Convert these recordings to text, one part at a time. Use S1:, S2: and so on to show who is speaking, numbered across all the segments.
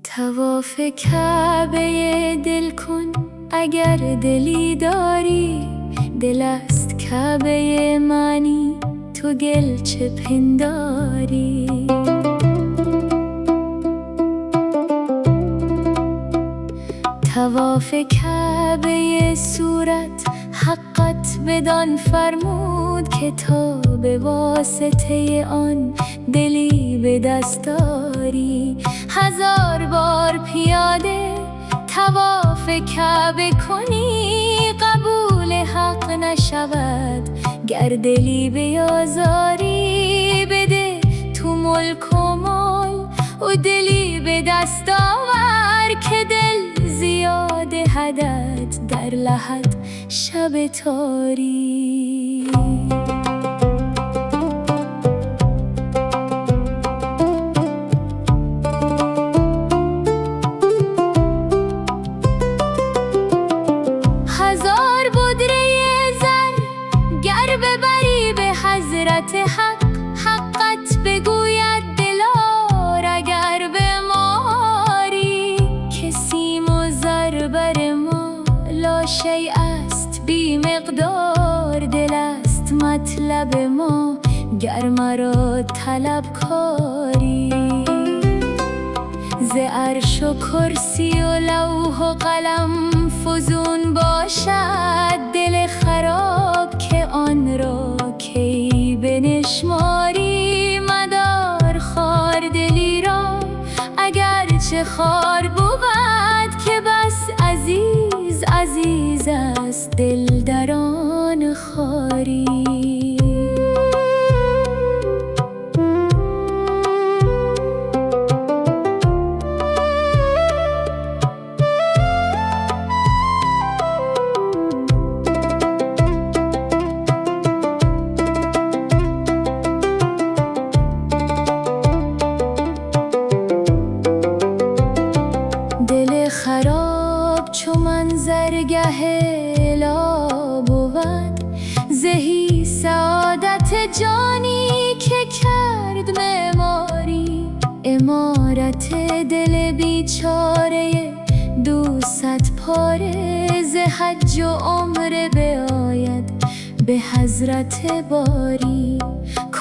S1: طواف کعبه دل کن اگر دلی داری، دل است کعبه معنی تو گل چه پنداری. طواف کعبه صورت حقت بدان فرمود که تا به واسطه آن دلی به دست داری. 1000 بار پیاده طواف کعبه کنی، قبول حق نشود گر دلی بیازاری. بده تو ملک و مال و دلی به دست آور، که دل زیاده هدت در لحد شب تاری. حضرت حق حقت بگوید دلار اگر بماری، که سیم و زر بر ما لا شیء است بی مقدار. دل است مطلب ما گر مرا طلب کاری. ز عرش و کرسی و لوح و قلم فزون باشد دل خراب، که آن را کی بنشماری. مدار خار دلی را اگر چه خار بود، که بس عزیز عزیز است دل در آن خاری. خراب چو منظرگه اله بود، زهی سعادت جانی که کرد معماری. عمارت دل بیچاره 200 پاره، ز حج و عمره بیاید به حضرت باری.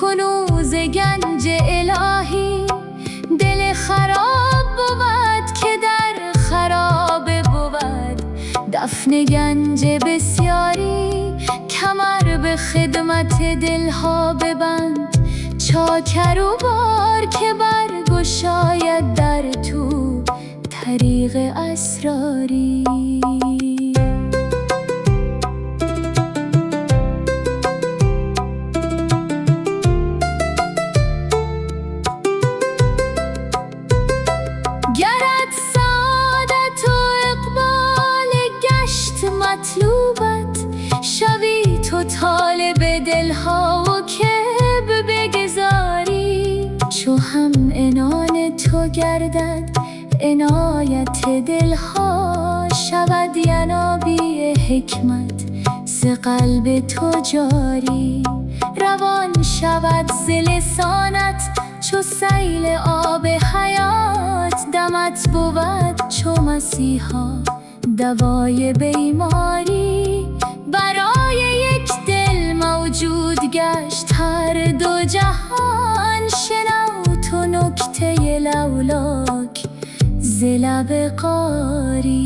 S1: کنوز گنج الهی دل خراب بود، که در خرابه بود دفن گنج بسیاری. کمر به خدمت دلها ببند چاکر و بار، که برگشاید در تو طریق اسراری. مطلوبت شوی تو طالب دلها و که بگذاری. چو هم عنان تو گردد عنایت دلها، شود ینابی حکمت ز قلب تو جاری. روان شود ز لسانت چو سیل آب حیات، دمت بود چو مسیحا دوای بیماری. برای یک دل موجود گشت هر دو جهان، شنو تو نکته لولاک ز لب قاری.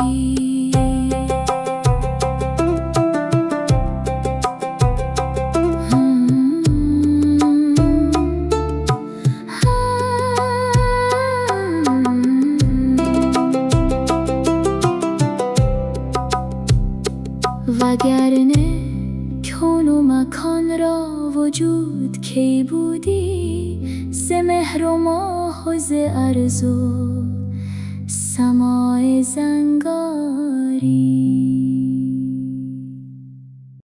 S1: وگرنه کون و مکان را وجود کی بودی، ز مهر و ماه و ز ارض و سماع زنگاری.